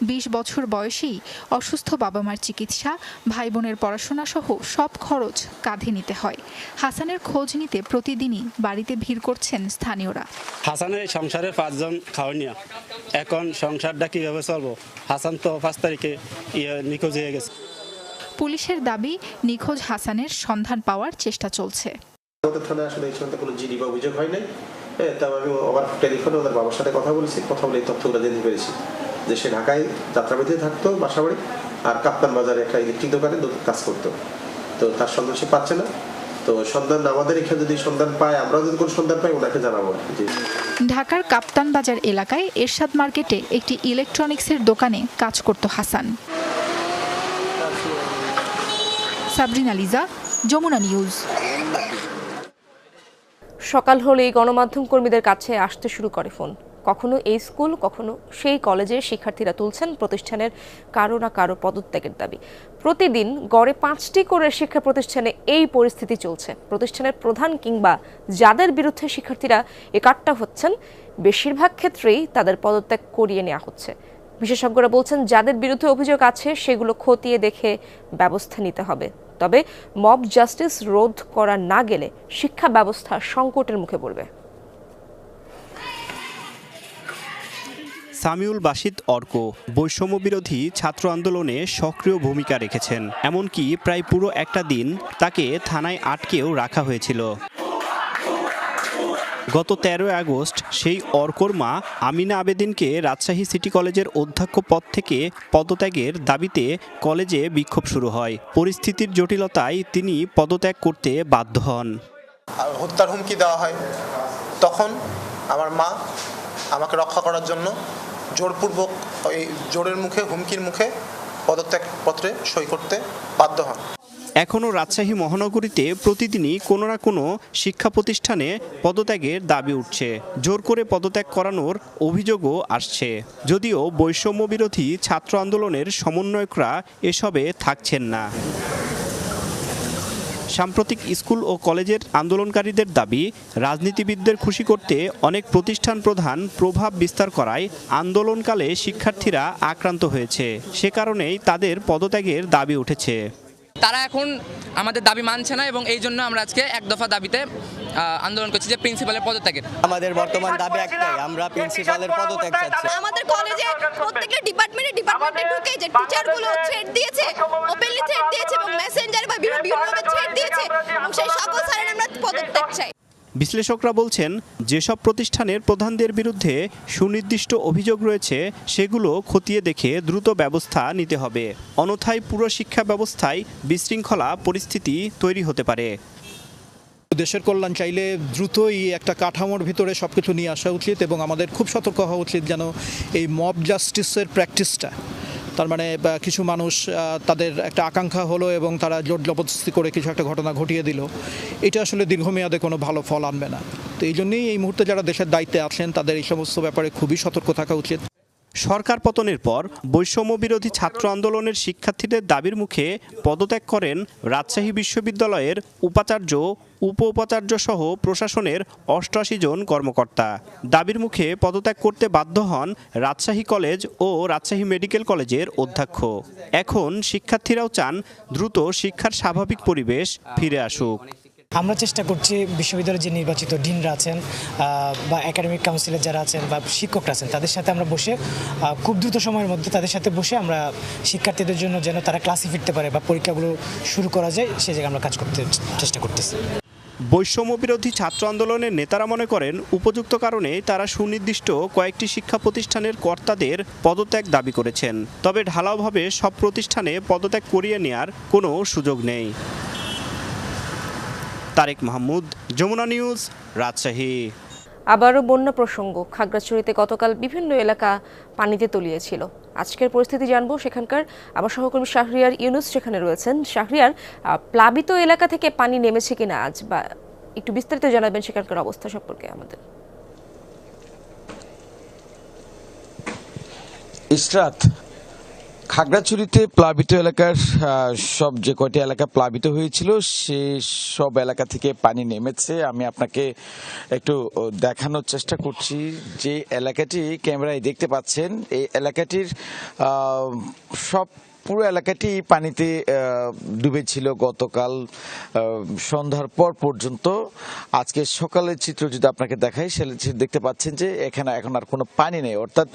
Speaker 7: 20 বছর বয়সেই অসুস্থ বাবা মার চিকিৎসা, ভাই বোনের পড়াশোনা সহ সব খরচ কাঁধে নিতে হয়। হাসানের খোঁজ নিতে প্রতিদিনই বাড়িতে ভিড় করছেন স্থানীয়রা।
Speaker 11: হাসানের সংসারের 5 জন খাওয়ানিয়া, এখন সংসারটা কিভাবে চলবো? হাসান তো 5 তারিখে নিখোঁজ হয়ে গেছে।
Speaker 7: পুলিশের দাবি নিখোঁজ হাসানের সন্ধান পাওয়ার চেষ্টা চলছে।
Speaker 25: থানায় আসলে এই সময় কোনো জিডি বা অভিযোগ হয় নাই। তবে আমি আবার টেলিফোনে ওদের বাবার সাথে কথা বলে এই তথ্যগুলো জানতে পেরেছি যে সে ঢাকায় যাত্রাবাড়িতে থাকতো, বাসাবাড়ি, আর কাপ্তান বাজারে একটা ইলেকট্রিক দোকানে কাজ করতো। তো তার সন্ধান সে পাচ্ছে না। তো সন্ধান আমাদের এখানে যদি সন্ধান পায়, আমরা যদি কোনো সন্ধান পাই ওনাকে জানাবো।
Speaker 7: ঢাকার কাপ্তান বাজার এলাকায় এরশাদ মার্কেটে একটি ইলেকট্রনিক্সের দোকানে কাজ করত হাসান। সাবরিনা লিজা, যমুনা নিউজ।
Speaker 1: সকাল হলেই গণমাধ্যম কর্মীদের কাছে আসতে শুরু করে ফোন। কখনো এই স্কুল, কখনো সেই কলেজের শিক্ষার্থীরা তুলছেন প্রতিষ্ঠানের কারো না কারো পদত্যাগের দাবি। প্রতিদিন গড়ে 5টি করে শিক্ষা প্রতিষ্ঠানে এই পরিস্থিতি চলছে। প্রতিষ্ঠানের প্রধান কিংবা যাদের বিরুদ্ধে শিক্ষার্থীরা একাট্টা হচ্ছেন, বেশিরভাগ ক্ষেত্রেই তাদের পদত্যাগ করিয়ে নেওয়া হচ্ছে। বিশেষজ্ঞরা বলছেন, যাদের বিরুদ্ধে অভিযোগ আছে সেগুলো খতিয়ে দেখে ব্যবস্থা নিতে হবে। তবে মব জাস্টিস রোধ করা না গেলে শিক্ষা ব্যবস্থা সংকটের মুখে পড়বে।
Speaker 26: সামিউল বাশিদ অর্ক বৈষম্য বিরোধী ছাত্র আন্দোলনে সক্রিয় ভূমিকা রেখেছেন। এমনকি প্রায় পুরো একটা দিন তাকে থানায় আটকেও রাখা হয়েছিল। গত 13 আগস্ট সেই অর্কর মা আমিনা আবেদিনকে রাজশাহী সিটি কলেজের অধ্যক্ষ পদ থেকে পদত্যাগের দাবিতে কলেজে বিক্ষোভ শুরু হয়। পরিস্থিতির জটিলতায় তিনি পদত্যাগ করতে বাধ্য হন।
Speaker 27: হত্যার হুমকি দেওয়া হয়, তখন আমার মা আমাকে রক্ষা করার জন্য জোরপূর্বক এই জোরের মুখে, হুমকির মুখে পদত্যাগ পত্রে সই করতে বাধ্য হন।
Speaker 26: এখনও রাজশাহী মহানগরীতে প্রতিদিনই কোনো না কোনো শিক্ষা প্রতিষ্ঠানে পদত্যাগের দাবি উঠছে। জোর করে পদত্যাগ করানোর অভিযোগও আসছে। যদিও বৈষম্য বিরোধী ছাত্র আন্দোলনের সমন্বয়করা এসবে থাকছেন না। সাম্প্রতিক স্কুল ও কলেজের আন্দোলনকারীদের দাবি, রাজনীতিবিদদের খুশি করতে অনেক প্রতিষ্ঠান প্রধান প্রভাব বিস্তার করায় আন্দোলনকালে শিক্ষার্থীরা আক্রান্ত হয়েছে। সে কারণেই তাদের পদত্যাগের দাবি উঠেছে।
Speaker 28: তারা এখন আমাদের দাবি মানছে না এবং এই জন্য আমরা আজকে এক দফা দাবিতে আন্দোলন করছি যে প্রিন্সিপালের পদত্যাগের।
Speaker 29: আমাদের বর্তমান দাবি একটাই, আমরা প্রিন্সিপালের পদত্যাগ চাচ্ছি।
Speaker 17: আমাদের কলেজে প্রত্যেকটা ডিপার্টমেন্টে ঢুকে যে টিচারগুলো থ্রেট দিয়েছে, ওপেনলি থ্রেট দিয়েছে এবং মেসেঞ্জার বা বিভিন্নভাবে থ্রেট দিয়েছে এবং সেই সকল স্যারের আমরা পদত্যাগ চাই।
Speaker 26: বিশ্লেষকরা বলছেন, যেসব প্রতিষ্ঠানের প্রধানদের বিরুদ্ধে সুনির্দিষ্ট অভিযোগ রয়েছে সেগুলো খতিয়ে দেখে দ্রুত ব্যবস্থা নিতে হবে। অন্যথায় পুরো শিক্ষা ব্যবস্থায় বিশৃঙ্খলা পরিস্থিতি তৈরি হতে পারে।
Speaker 30: দেশের কল্যাণ চাইলে দ্রুতই একটা কাঠামোর ভিতরে সবকিছু নিয়ে আসা উচিত এবং আমাদের খুব সতর্ক হওয়া উচিত যেন এই মব জাস্টিসের প্র্যাকটিসটা, তার মানে কিছু মানুষ তাদের একটা আকাঙ্ক্ষা হলো এবং তারা জোর জবরদস্তি করে কিছু একটা ঘটনা ঘটিয়ে দিল, এটা আসলে দীর্ঘমেয়াদে কোনো ভালো ফল আনবে না। তো এই জন্যই এই মুহূর্তে যারা দেশের দায়িত্বে আছেন তাদের এই সমস্ত ব্যাপারে খুবই সতর্ক থাকা উচিত।
Speaker 26: সরকার পতনের পর বৈষম্য বিরোধী ছাত্র আন্দোলনের শিক্ষার্থীদের দাবির মুখে পদত্যাগ করেন রাজশাহী বিশ্ববিদ্যালয়ের উপাচার্য, উপ উপাচার্য সহ প্রশাসনের ৮৮ জন কর্মকর্তা। দাবির মুখে পদত্যাগ করতে বাধ্য হন রাজশাহী কলেজ ও রাজশাহী মেডিকেল কলেজের অধ্যক্ষ। এখন শিক্ষার্থীরাও চান দ্রুত শিক্ষার স্বাভাবিক পরিবেশ ফিরে আসুক।
Speaker 8: আমরা চেষ্টা করছি বিশ্ববিদ্যালয়ের যে নির্বাচিত ডিনরা আছেন বা একাডেমিক কাউন্সিলের যারা আছেন বা শিক্ষকরা আছেন তাদের সাথে আমরা বসে খুব দ্রুত সময়ের মধ্যে তাদের সাথে বসে আমরা শিক্ষার্থীদের জন্য যেন তারা ক্লাসে ফিরতে পারে বা পরীক্ষাগুলো শুরু করা যায় সে জায়গায় আমরা কাজ করতে চেষ্টা করতেছি।
Speaker 26: বৈষম্য বিরোধী ছাত্র আন্দোলনের নেতারা মনে করেন উপযুক্ত কারণে তারা সুনির্দিষ্ট কয়েকটি শিক্ষা প্রতিষ্ঠানের কর্তাদের পদত্যাগ দাবি করেছেন। তবে ঢালাওভাবে সব প্রতিষ্ঠানে পদত্যাগ করিয়ে নেওয়ার কোনো সুযোগ নেই। তারেক মাহমুদ, যমুনা নিউজ, রাজশাহী।
Speaker 1: আবারও বন্যা প্রসঙ্গ। খাগড়াছড়িতে গতকাল বিভিন্ন এলাকা পানিতে তলিয়েছিল। আজকের পরিস্থিতি জানবো সেখানকার আমার সহকর্মী শাহরিয়ার ইউনুস সেখানে রয়েছেন। শাহরিয়ার, প্লাবিত এলাকা থেকে পানি নেমেছে কিনা আজ, বা একটু বিস্তারিত জানাবেন সেখানকার অবস্থা সম্পর্কে আমাদের।
Speaker 12: ইসরাত, খাগড়াছড়িতে প্লাবিত এলাকার সব যে কয়টি এলাকা প্লাবিত হয়েছিল সে সব এলাকা থেকে পানি নেমেছে। আমি আপনাকে একটু দেখানোর চেষ্টা করছি। যে এলাকাটি ক্যামেরায় দেখতে পাচ্ছেন এই এলাকাটির পুরো এলাকাটি পানিতে ডুবেছিল গতকাল সন্ধ্যার পর পর্যন্ত। আজকে সকালের চিত্র যদি আপনাকে দেখাই সেটা দেখতে পাচ্ছেন যে এখানে এখন আর কোনো পানি নেই। অর্থাৎ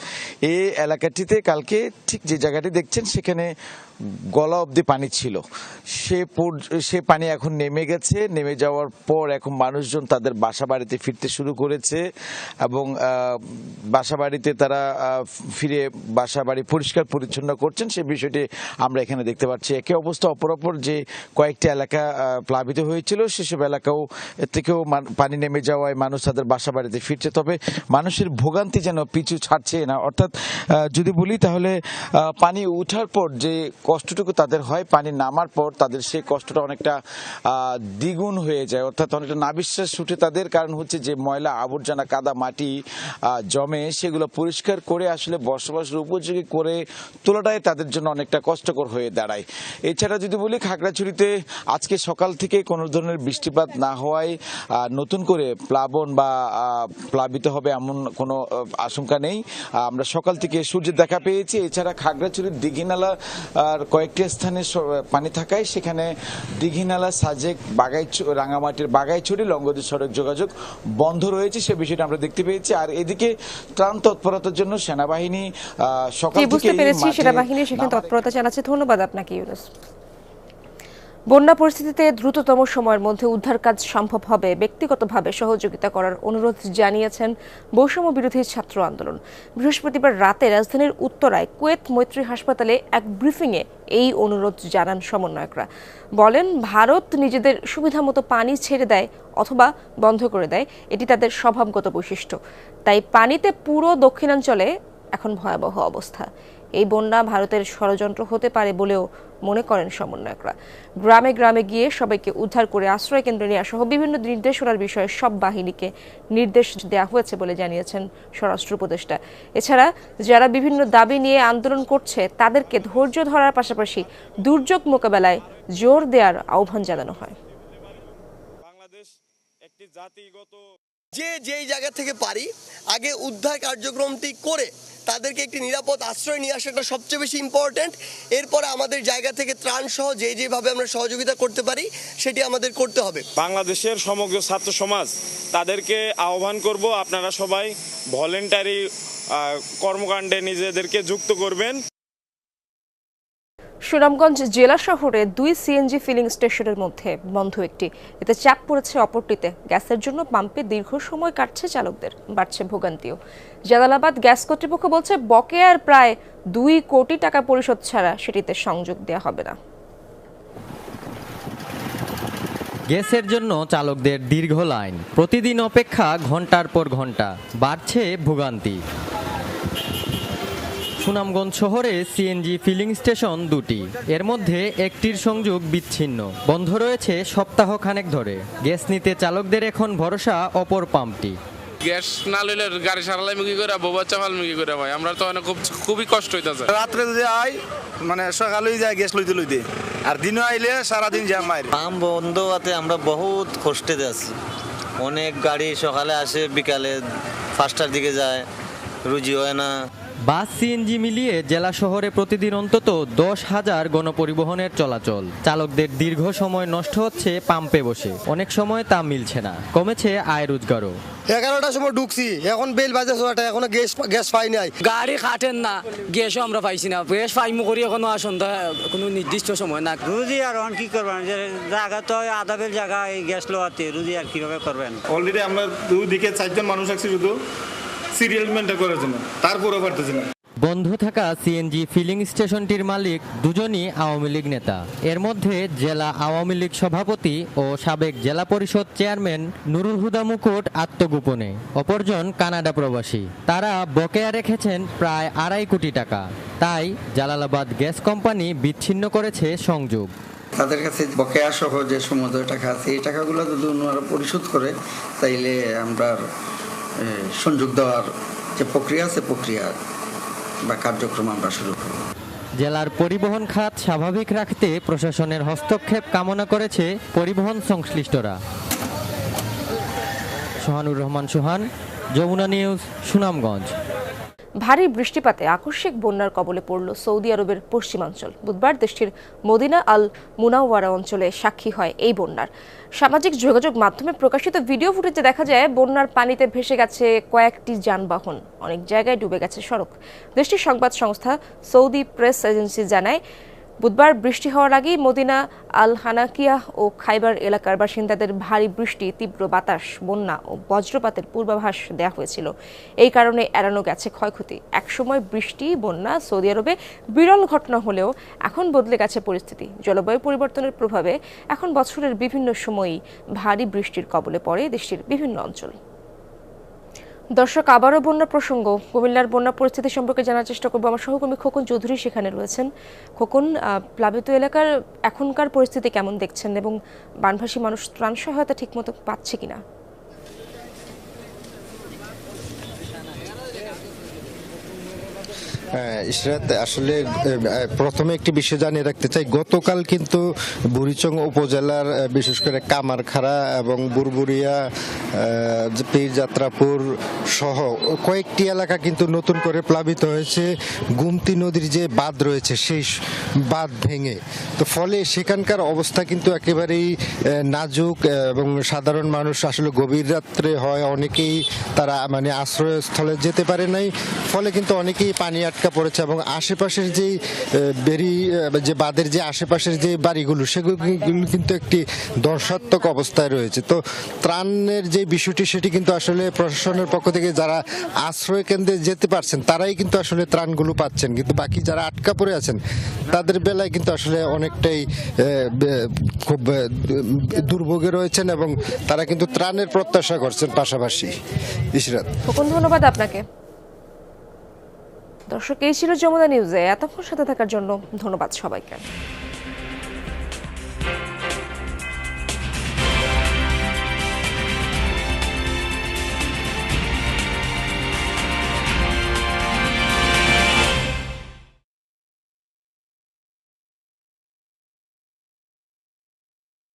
Speaker 12: এই এলাকাটিতে কালকে ঠিক যে জায়গাটি দেখছেন সেখানে গলা অবধি পানি ছিল, সে পানি এখন নেমে গেছে। নেমে যাওয়ার পর এখন মানুষজন তাদের বাসা বাড়িতে ফিরতে শুরু করেছে এবং বাসা বাড়িতে তারা ফিরে বাসা বাড়ি পরিষ্কার পরিচ্ছন্ন করছেন। সে বিষয়টি আমরা এখানে দেখতে পাচ্ছি। একই অবস্থা অপরাপর যে কয়েকটি এলাকা প্লাবিত হয়েছিল সেসব এলাকাও থেকেও পানি নেমে যাওয়ায় মানুষ তাদের বাসা বাড়িতে ফিরছে। তবে মানুষের ভোগান্তি যেন পিছু ছাড়ছে না। অর্থাৎ যদি বলি তাহলে পানি ওঠার পর যে কষ্টটুকু তাদের হয়, পানি নামার পর তাদের সেই কষ্টটা অনেকটা দ্বিগুণ হয়ে যায়। অর্থাৎ অনেকটা নাবিশ্বাস উঠে তাদের। কারণ হচ্ছে যে ময়লা আবর্জনা কাদা মাটি জমে সেগুলো পরিষ্কার করে আসলে বসবাসের উপযোগী করে তোলাটাই তাদের জন্য অনেকটা কষ্টকর হয়ে দাঁড়ায়। এছাড়া যদি বলি খাগড়াছড়িতে আজকে সকাল থেকে কোনো ধরনের বৃষ্টিপাত না হওয়ায় নতুন করে প্লাবন বা প্লাবিত হবে এমন কোনো আশঙ্কা নেই। আমরা সকাল থেকে সূর্যের দেখা পেয়েছি। এছাড়া খাগড়াছড়ির দিঘিনালা আর কয়েকটি স্থানে পানি থাকায় সেখানে দিঘিনালা, সাজেক, রাঙামাটির বাগাইছড়ি লংগদী সড়ক যোগাযোগ বন্ধ রয়েছে, সে বিষয়টা আমরা দেখতে পেয়েছি। আর এদিকে ত্রাণ তৎপরতার জন্য সেনাবাহিনী সকাল থেকে
Speaker 1: সেনাবাহিনী সেখানে তৎপরতা জানাচ্ছে। ধন্যবাদ আপনাকে ইউনুস। বন্যা পরিস্থিতিতে দ্রুততম সময়ের মধ্যে উদ্ধার কাজ সম্ভব হবে ব্যক্তিগতভাবে সহযোগিতা করার অনুরোধ জানিয়েছেন বৈষম্য বিরোধী ছাত্র আন্দোলন। বৃহস্পতিবার রাতে রাজধানীর উত্তরায় কুয়েত মৈত্রী হাসপাতালে এক ব্রিফিংয়ে এই অনুরোধ জানান সমন্বয়করা। বলেন, ভারত নিজেদের সুবিধামতো পানি ছেড়ে দেয় অথবা বন্ধ করে দেয়, এটি তাদের স্বভাবগত বৈশিষ্ট্য। তাই পানিতে পুরো দক্ষিণাঞ্চলে এখন ভয়াবহ অবস্থা। এই বন্যা ভারতের ষড়যন্ত্র হতে পারে বলেও মনে করেন সমন্বয়করা। গ্রামে গ্রামে গিয়ে সবাইকে উদ্ধার করে আশ্রয় কেন্দ্রে নেওয়া সহ বিভিন্ন নির্দেশনার বিষয়ে সব বাহিনীকে নির্দেশ দেওয়া হয়েছে বলে জানিয়েছেন স্বরাষ্ট্র উপদেষ্টা। এছাড়া যারা বিভিন্ন দাবি নিয়ে আন্দোলন করছে তাদেরকে ধৈর্য ধরার পাশাপাশি দুর্যোগ মোকাবেলায় জোর দেওয়ার আহ্বান জানানো হয়।
Speaker 13: বাংলাদেশ একটি জাতিগত যেই জায়গা থেকে পারি আগে উদ্ধার কার্যক্রমটি করে তাদেরকে একটি নিরাপদ আশ্রয় নিয়ে আসাটা সবচেয়ে বেশি ইম্পর্টেন্ট। এরপরে আমাদের জায়গা থেকে ত্রাণ সহ যেভাবে আমরা সহযোগিতা করতে পারি সেটি আমাদের করতে হবে। বাংলাদেশের সমগ্র ছাত্র সমাজ তাদেরকে আহ্বান করব, আপনারা সবাই ভলেন্টারি কর্মকাণ্ডে নিজেদেরকে যুক্ত করবেন।
Speaker 1: সুনামগঞ্জ জেলা শহরে 2 সিএনজি ফিলিং স্টেশনের মধ্যে বন্ধ একটি, এতে চাপ পড়েছে অপরটিতে। গ্যাসের জন্য পাম্পে দীর্ঘ সময় কাটছে চালকদের, বাড়ছে ভোগান্তিও। জালালাবাদ গ্যাস কর্তৃপক্ষ বলছে বকেয়ার প্রায় 2 কোটি টাকা পরিশোধ ছাড়া সেটিতে সংযোগ দেওয়া হবে না।
Speaker 14: গ্যাসের জন্য চালকদের দীর্ঘ লাইন, প্রতিদিন অপেক্ষা ঘন্টার পর ঘন্টা, বাড়ছে ভোগান্তি। সুনামগঞ্জ শহরে সিএনজি ফিলিং স্টেশন 2টি, এর মধ্যে একটির সংযোগ বিচ্ছিন্ন, বন্ধ রয়েছে সপ্তাহখানেক ধরে। গ্যাস নিতে চালকদের এখন ভরসা অপর পাম্পটি।
Speaker 4: গ্যাস না লইলে গাড়ি সারালাই মুখি করে বউ বাচ্চা ফাল মুখি করে ভাই আমরা তো অনেক খুবই কষ্ট হইতেছে।
Speaker 5: রাত্রে যদি আই মানে সকালেই যায় গ্যাস লইতে লইতে, আর দিনও আইলে সারাদিন জ্যাম মাইর।
Speaker 15: পাম বন্ধ হতে আমরা বহুত কষ্টে আছি। অনেক গাড়ি সকালে আসে, বিকালে 5টার দিকে যায়, রুজি হয় না।
Speaker 14: বাস সিএনজি মিলিয়ে জেলা শহরে প্রতিদিন অন্তত 10,000 গণপরিবহনের চলাচল। চালকদের দীর্ঘ সময় নষ্ট হচ্ছে পাম্পে বসে, অনেক সময় তা মিলছে না, কমেছে আয় রোজগারও।
Speaker 16: 11টার সময় ঢুকছি, এখন বেল বাজে 6টা, এখনো গ্যাস পাই নাই।
Speaker 18: গাড়ি খাটেন না, গ্যাসও আমরা পাইছি না। গ্যাস পাইমু করি এখনো সন্ধ্যা কোনো নির্দিষ্ট সময় না।
Speaker 29: রুজি আর কি করবেন, যে জায়গা তো আধা বেল জায়গা এই গ্যাস লোয়াতে রুজি আর কিভাবে করবেন।
Speaker 5: অলরেডি আমরা দুদিকে 4জন মানুষ আছি শুধু সিরিয়াল মেনটেন করার জন্য, তারপরও পারতেছি না।
Speaker 14: বন্ধ থাকা সিএনজি ফিলিং স্টেশনটির মালিক দুজনই আওয়ামী লীগ নেতা। এর মধ্যে জেলা আওয়ামী লীগ সভাপতি ও সাবেক জেলা পরিষদ চেয়ারম্যান নুরুল হুদা মুকুট আত্মগোপনে, অপরজন কানাডা প্রবাসী। তারা বকেয়া রেখেছেন প্রায় 2.5 কোটি টাকা। তাই জালালাবাদ গ্যাস কোম্পানি বিচ্ছিন্ন করেছে সংযোগ।
Speaker 19: তাদের কাছে বকেয়া সহ যে সমুদ্র টাকা আছে, এই টাকাগুলো যদি ওনারা পরিশোধ করে, তাইলে আমরা সংযোগ দেওয়ার যে প্রক্রিয়া আছে, প্রক্রিয়া বা কার্যক্রম আমরা শুরু করব।
Speaker 14: জেলার পরিবহন খাত স্বাভাবিক রাখতে প্রশাসনের হস্তক্ষেপ কামনা করেছে পরিবহন সংশ্লিষ্টরা। সোহানুর রহমান সোহান, যমুনা নিউজ, সুনামগঞ্জ।
Speaker 1: ভারী বৃষ্টিপাতে আকস্মিক বন্যার কবলে পড়ল সৌদি আরবের পশ্চিমাঞ্চল। বুধবার দেশটির মদিনা আল মুনাওয়ারা অঞ্চলে সাক্ষী হয় এই বন্যার। সামাজিক যোগাযোগ মাধ্যমে প্রকাশিত ভিডিও ফুটেজে দেখা যায় বন্যার পানিতে ভেসে গেছে কয়েকটি যানবাহন, অনেক জায়গায় ডুবে গেছে সড়ক। দেশটির সংবাদ সংস্থা সৌদি প্রেস এজেন্সি জানায়, বুধবার বৃষ্টি হওয়ার আগেই মদিনা আল হানাকিয়াহ ও খাইবার এলাকার বাসিন্দাদের ভারী বৃষ্টি, তীব্র বাতাস, বন্যা ও বজ্রপাতের পূর্বাভাস দেওয়া হয়েছিল। এই কারণে এড়ানো গেছে ক্ষয়ক্ষতি। একসময় বৃষ্টি, বন্যা সৌদি আরবে বিরল ঘটনা হলেও এখন বদলে গেছে পরিস্থিতি। জলবায়ু পরিবর্তনের প্রভাবে এখন বছরের বিভিন্ন সময়ই ভারী বৃষ্টির কবলে পড়ে দেশটির বিভিন্ন অঞ্চল। দর্শক, আবারও বন্যা প্রসঙ্গ। কুমিল্লার বন্যা পরিস্থিতি সম্পর্কে জানার চেষ্টা করবো। আমার সহকর্মী খোকন চৌধুরী সেখানে রয়েছেন। খোকন, প্লাবিত এলাকার এখনকার পরিস্থিতি কেমন দেখছেন এবং বানভাসী মানুষ ত্রাণ সহায়তা ঠিকমতো পাচ্ছে কিনা?
Speaker 20: ইশরাত, আসলে প্রথমে একটি বিষয় জানিয়ে রাখতে চাই, গতকাল কিন্তু বুড়িচং উপজেলার বিশেষ করে কামারখাড়া এবং বুরবুরিয়া, পীরযাত্রাপুর সহ কয়েকটি এলাকা কিন্তু নতুন করে প্লাবিত হয়েছে। গুমতি নদীর যে বাঁধ রয়েছে সেই বাঁধ ভেঙে, তো ফলে সেখানকার অবস্থা কিন্তু একেবারেই নাজুক এবং সাধারণ মানুষ আসলে গভীর রাত্রে হয়, অনেকেই তারা মানে আশ্রয়স্থলে যেতে পারে নাই, ফলে কিন্তু অনেকেই পানি আটকা পড়েছে এবং আশেপাশের যে বাঁধের যে আশেপাশের যে বাড়িগুলো সেগুলো কিন্তু একটি ধ্বংসাত্মক অবস্থায় রয়েছে। তো ত্রাণের যে বিষয়টি সেটি কিন্তু আসলে প্রশাসনের পক্ষ থেকে যারা আশ্রয় কেন্দ্রে যেতে পারছেন তারাই কিন্তু আসলে ত্রাণগুলো পাচ্ছেন, কিন্তু বাকি যারা আটকা পড়ে আছেন তাদের বেলায় কিন্তু আসলে অনেকটাই খুব দুর্ভোগে রয়েছেন এবং তারা কিন্তু ত্রাণের প্রত্যাশা করছেন পাশাপাশি। ইশরাত,
Speaker 1: ধন্যবাদ আপনাকে। দর্শক, এই ছিল যমুনা নিউজে। এতক্ষণ সাথে থাকার জন্য ধন্যবাদ সবাইকে।